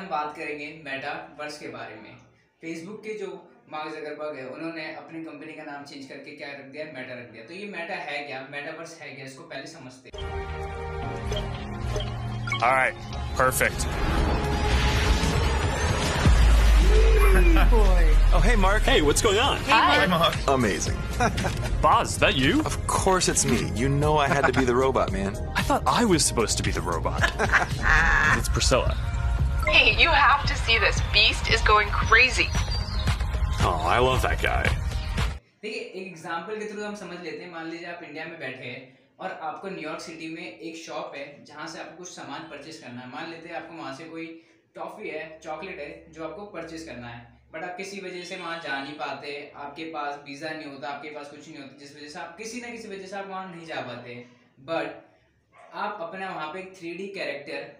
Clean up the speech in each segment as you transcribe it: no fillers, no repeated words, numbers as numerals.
हम बात करेंगे मेटावर्स के बारे में। फेसबुक के जो मार्क ज़करबर्ग है, उन्होंने अपनी कंपनी का नाम चेंज करके क्या रख दिया, मेटा रख दिया। तो ये मेटा है क्या, मेटावर्स है क्या, इसको पहले समझते हैं। All right, perfect. Boy. Oh, hey, Mark. Hey, what's going on? Hi. Mark. Amazing. Boz, is that you? Of course it's me. You know I had to be the robot, man. I thought I was supposed to be the robot. It's Priscilla. Hey, you have to see this. Beast is going crazy. Oh, I love that guy. देखिए, एक example के through हम समझ लेते हैं। मान लीजिए आप इंडिया में बैठे हैं और आपको न्यूयॉर्क सिटी में एक शॉप है जहां से आपको कुछ सामान परचेज करना है। मान लेते हैं आपको वहां से कोई टॉफी है, चॉकलेट है जो आपको परचेज करना है, बट आप किसी वजह से वहां जा नहीं पाते, आपके पास वीज़ा नहीं होता, आपके पास कुछ नहीं होता, जिस वजह से आप किसी ना किसी वजह से आप वहां नहीं जा पाते। बट आप अपना वहां पे एक 3D कैरेक्टर,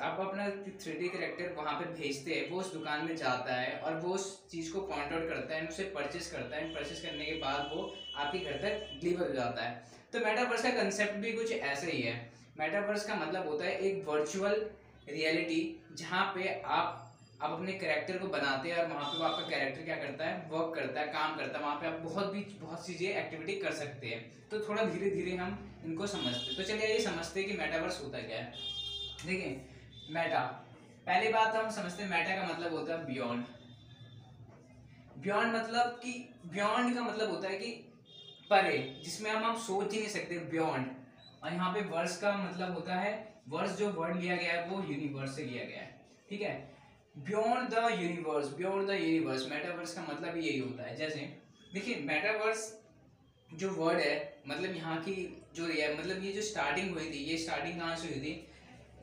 आप अपना 3D कैरेक्टर वहां पे भेजते हैं, वो उस दुकान में जाता है और वो उस चीज़ को पॉइंट आउट करता है, उसे परचेज करता है। परचेज करने के बाद वो आपके घर तक डिलीवर हो जाता है। तो मेटावर्स का कंसेप्ट भी कुछ ऐसे ही है। मेटावर्स का मतलब होता है एक वर्चुअल रियलिटी जहाँ पे आप अपने कैरेक्टर को बनाते हैं और वहाँ पे वो आपका कैरेक्टर क्या करता है, वर्क करता है, काम करता है। वहाँ पे आप बहुत सी चीज़ें एक्टिविटी कर सकते हैं। तो थोड़ा धीरे धीरे हम इनको समझते हैं। तो चलिए ये समझते हैं कि मेटावर्स होता क्या है। देखिए, मेटा, पहली बात हम समझते हैं मेटा का मतलब होता है बियॉन्ड। बियॉन्ड मतलब कि बियॉन्ड का मतलब होता है कि परे, जिसमें हम सोच ही नहीं सकते, बियॉन्ड। और यहाँ पे वर्स का मतलब होता है, वर्स जो वर्ड लिया गया है वो यूनिवर्स से लिया गया है, ठीक है। Beyond the universe, beyond the universe, metaverse का मतलब यही होता है। जैसे देखिए, मेटावर्स जो वर्ड है, मतलब यहाँ की जो मतलब ये जो स्टार्टिंग हुई थी, ये स्टार्टिंग कहाँ से हुई थी?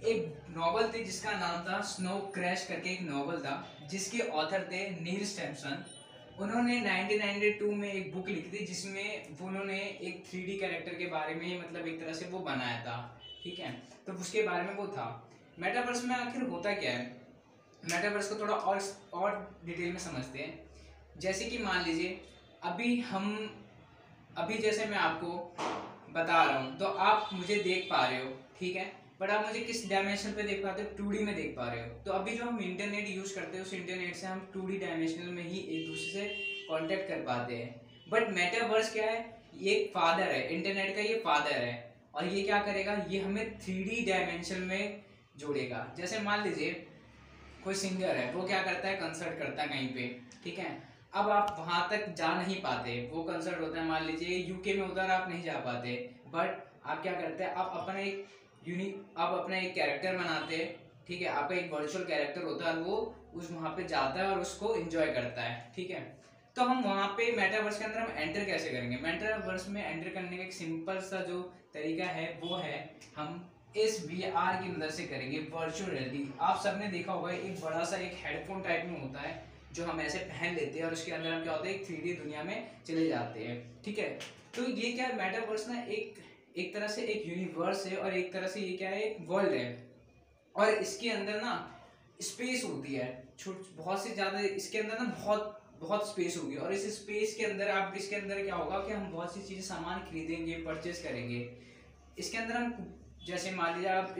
एक नॉवल थी जिसका नाम था स्नो क्रैश करके, एक नॉवल था जिसके ऑथर थे नील स्टेम्पसन। उन्होंने 1992 में एक बुक लिखी थी जिसमें उन्होंने एक 3D कैरेक्टर के बारे में, मतलब एक तरह से वो बनाया था, ठीक है। तो उसके बारे में वो था। मेटावर्स में आखिर होता क्या है, मेटावर्स को थोड़ा और डिटेल में समझते हैं। जैसे कि मान लीजिए अभी जैसे मैं आपको बता रहा हूँ तो आप मुझे देख पा रहे हो, ठीक है, बट आप मुझे किस डायमेंशन पे देख पाते हो? 2D में देख पा रहे हो। तो अभी जो हम इंटरनेट यूज करते हैं उस इंटरनेट से हम 2D डायमेंशनल में ही एक दूसरे से कांटेक्ट कर पाते हैं। बट मेटावर्स क्या है? ये एक फादर है, इंटरनेट का ये फादर है। और ये क्या करेगा? ये हमें 3D डायमेंशन में जोड़ेगा। जैसे मान लीजिए कोई सिंगर है, वो क्या करता है, कंसर्ट करता है कहीं पे, ठीक है। अब आप वहां तक जा नहीं पाते, वो कंसर्ट होता है मान लीजिए यूके में, उधर आप नहीं जा पाते, बट आप क्या करते हैं, आप अपना एक कैरेक्टर बनाते हैं, ठीक है। आपका एक वर्चुअल कैरेक्टर होता है, वो वहां पे जाता है और उसको एंजॉय करता है, ठीक है। तो हम वहां पे मेटावर्स के अंदर हम एंटर कैसे करेंगे? मेटावर्स में एंटर करने का एक सिंपल सा जो तरीका है वो है, हम इस VR की मदद से करेंगे, वर्चुअल रियलिटी। आप सबने देखा होगा, एक बड़ा सा एक हेडफोन टाइप में होता है जो हम ऐसे पहन लेते हैं और उसके अंदर हम क्या होता है, एक 3D दुनिया में चले जाते हैं, ठीक है। तो ये क्या है, मेटावर्स ना एक तरह से एक यूनिवर्स है और एक तरह से ये क्या है, एक वर्ल्ड है। और इसके अंदर ना स्पेस होती है, बहुत सी ज़्यादा, इसके अंदर ना बहुत स्पेस होगी। और इस स्पेस के अंदर इसके अंदर क्या होगा कि हम बहुत सी चीज़ें, सामान खरीदेंगे, परचेज करेंगे। इसके अंदर हम, जैसे मान लीजिए आप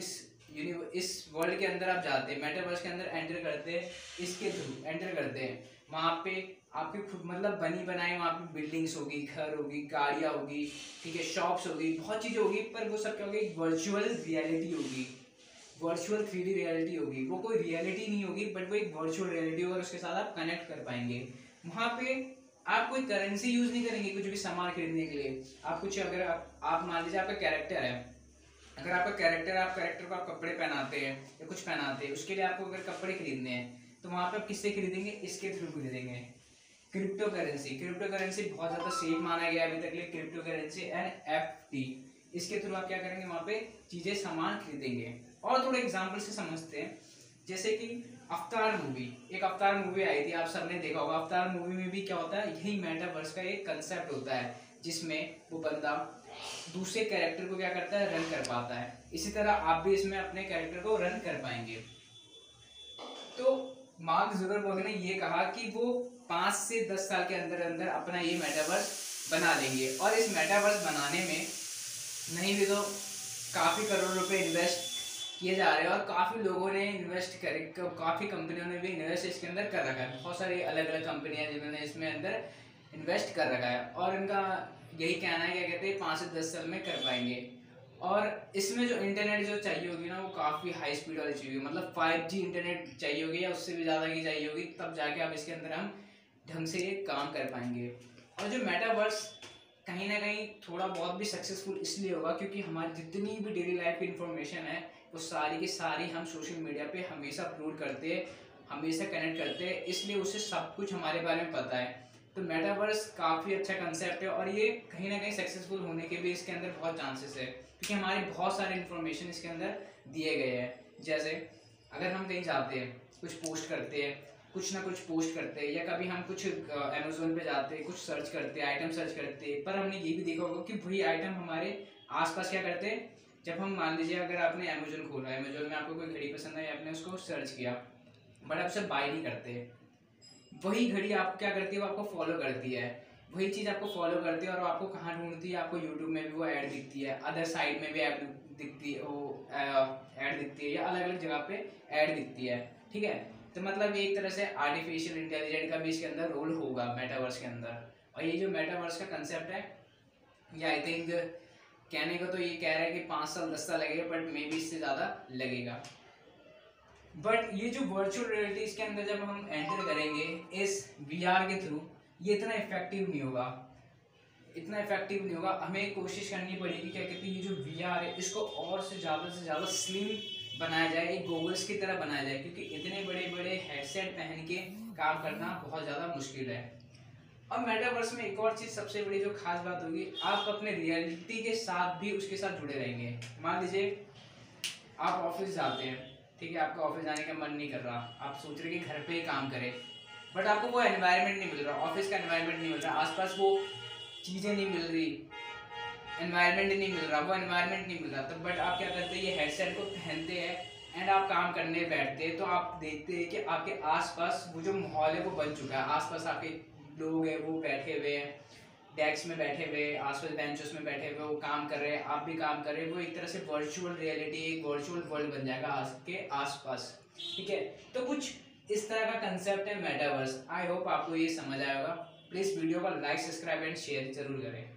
इस वर्ल्ड के अंदर आप जाते हैं, मेटावर्स के अंदर एंटर करते हैं, इसके थ्रू एंटर करते हैं। वहाँ पे आपकी खुद मतलब बनी बनाई वहाँ पे बिल्डिंग्स होगी, घर होगी, गाड़ियाँ होगी, ठीक है, शॉप्स होगी, बहुत चीज़ें होगी। पर वो सब क्या होगी, एक वर्चुअल रियलिटी होगी, वर्चुअल 3D रियलिटी होगी। वो कोई रियलिटी नहीं होगी, बट वो एक वर्चुअल रियलिटी होगी और उसके साथ आप कनेक्ट कर पाएंगे। वहाँ पे आप कोई करेंसी यूज नहीं करेंगे कुछ भी सामान खरीदने के लिए। आप कुछ, अगर आप मान लीजिए आपका कैरेक्टर है, अगर आपका कैरेक्टर को आप कपड़े पहनाते हैं या कुछ पहनाते हैं, उसके लिए आपको अगर कपड़े खरीदने हैं तो वहाँ पे आप किससे खरीदेंगे? इसके थ्रू खरीदेंगे, क्रिप्टो करेंसी बहुत ज़्यादा सेफ माना गया अभी तक लिए, क्रिप्टो करेंसी NFT। इसके थ्रू आप क्या करेंगे, वहाँ पे चीज़ें, सामान खरीदेंगे। और थोड़े एग्जाम्पल से समझते हैं। जैसे कि अवतार मूवी, एक अवतार मूवी आई थी, आप सबने देखा होगा। अवतार मूवी में भी क्या होता है, यही मेटावर्स का एक कंसेप्ट होता है जिसमें वो बंदा दूसरे कैरेक्टर को क्या करता है, रन कर पाता है। इसी तरह आप भी इसमें अपने कैरेक्टर को रन कर पाएंगे। तो मार्क ज़करबर्ग ने ये कहा कि वो 5 से 10 साल के अंदर अंदर अपना ये मेटावर्स बना लेंगे। और इस मेटावर्स बनाने में नहीं भी तो काफ़ी करोड़ रुपए इन्वेस्ट किए जा रहे हैं और काफ़ी लोगों ने इन्वेस्ट करे, काफ़ी कंपनियों ने भी इन्वेस्ट इसके अंदर कर रखा है। बहुत सारी अलग अलग कंपनियां जिन्होंने इसमें अंदर इन्वेस्ट कर रखा है और इनका यही कहना है, क्या कहते हैं, 5 से 10 साल में कर पाएंगे। और इसमें जो इंटरनेट जो चाहिए होगी ना, वो काफ़ी हाई स्पीड वाली चाहिए होगी, मतलब 5G इंटरनेट चाहिए होगी या उससे भी ज़्यादा की चाहिए होगी, तब जाके आप इसके अंदर हम ढंग से ये काम कर पाएंगे। और जो मेटावर्स कहीं ना कहीं थोड़ा बहुत भी सक्सेसफुल इसलिए होगा क्योंकि हमारी जितनी भी डेली लाइफ की इंफॉर्मेशन है वो सारी की सारी हम सोशल मीडिया पे हमेशा अपलोड करते हैं, हमेशा कनेक्ट करते हैं, इसलिए उसे सब कुछ हमारे बारे में पता है। तो मेटावर्स काफ़ी अच्छा कंसेप्ट है और ये कहीं ना कहीं सक्सेसफुल होने के भी इसके अंदर बहुत चांसेस है क्योंकि हमारे बहुत सारे इन्फॉर्मेशन इसके अंदर दिए गए हैं। जैसे अगर हम कहीं जाते हैं, कुछ पोस्ट करते हैं, कुछ ना कुछ पोस्ट करते हैं, या कभी हम कुछ अमेज़ोन पे जाते हैं, कुछ सर्च करते हैं, आइटम सर्च करते हैं, पर हमने ये भी देखा होगा कि वही आइटम हमारे आसपास क्या करते हैं। जब हम मान लीजिए अगर आपने अमेज़ोन खोला, अमेज़ोन में आपको कोई घड़ी पसंद आई, आपने उसको सर्च किया, बट आप उसे बाय नहीं करते, वही घड़ी आपको क्या करती है, वो आपको फॉलो करती है, वही चीज़ आपको फॉलो करती है और आपको कहाँ ढूंढती है, आपको यूट्यूब में भी वो ऐड दिखती है, अदर साइड में भी ऐड दिखती है, वो ऐड दिखती है, या अलग अलग जगह पे ऐड दिखती है। ठीक है, तो मतलब ये एक तरह से आर्टिफिशियल इंटेलिजेंस का भी इसके अंदर रोल होगा मेटावर्स के अंदर। और ये जो मेटावर्स का कंसेप्ट है, ये आई थिंक कहने को तो ये कह रहा है कि 5 साल 10 साल लगेगा, बट मे बी इससे ज़्यादा लगेगा। बट ये जो वर्चुअल रियलिटी इसके अंदर जब हम एंटर करेंगे इस VR के थ्रू, ये इतना इफेक्टिव नहीं होगा, इतना इफेक्टिव नहीं होगा। हमें कोशिश करनी पड़ेगी, क्या कहते हैं, ये जो VR है इसको और से ज़्यादा स्लिम बनाया जाए, एक गॉगल्स की तरह बनाया जाए, क्योंकि इतने बड़े बड़े हेडसेट पहन के काम करना बहुत ज़्यादा मुश्किल है। और मेटावर्स में एक और चीज़ सबसे बड़ी जो खास बात होगी, आप अपने रियलिटी के साथ भी उसके साथ जुड़े रहेंगे। मान लीजिए आप ऑफिस जाते हैं, ठीक है, आपका ऑफिस जाने का मन नहीं कर रहा, आप सोच रहे कि घर पे ही काम करें, बट आपको वो एनवायरनमेंट नहीं मिल रहा, ऑफिस का एनवायरनमेंट नहीं मिल रहा, आसपास वो चीज़ें नहीं मिल रही, एनवायरनमेंट नहीं मिल रहा, वो एनवायरनमेंट नहीं मिल रहा, तो बट आप क्या करते हैं, ये हेडसेट को पहनते हैं एंड आप काम करने बैठते हैं, तो आप देखते हैं कि आपके आसपास वो जो माहौल है वो बन चुका है, आसपास आपके लोग हैं वो बैठे हुए हैं, डेस्क में बैठे हुए, आसपास बेंचेस में बैठे हुए, वो काम कर रहे हैं, आप भी काम कर रहे हैं, वो एक तरह से वर्चुअल रियलिटी, एक वर्चुअल वर्ल्ड बन जाएगा आपके आसपास। ठीक है, तो कुछ इस तरह का कंसेप्ट है मेटावर्स। आई होप आपको ये समझ आएगा। प्लीज़ वीडियो को लाइक, सब्सक्राइब एंड शेयर जरूर करें।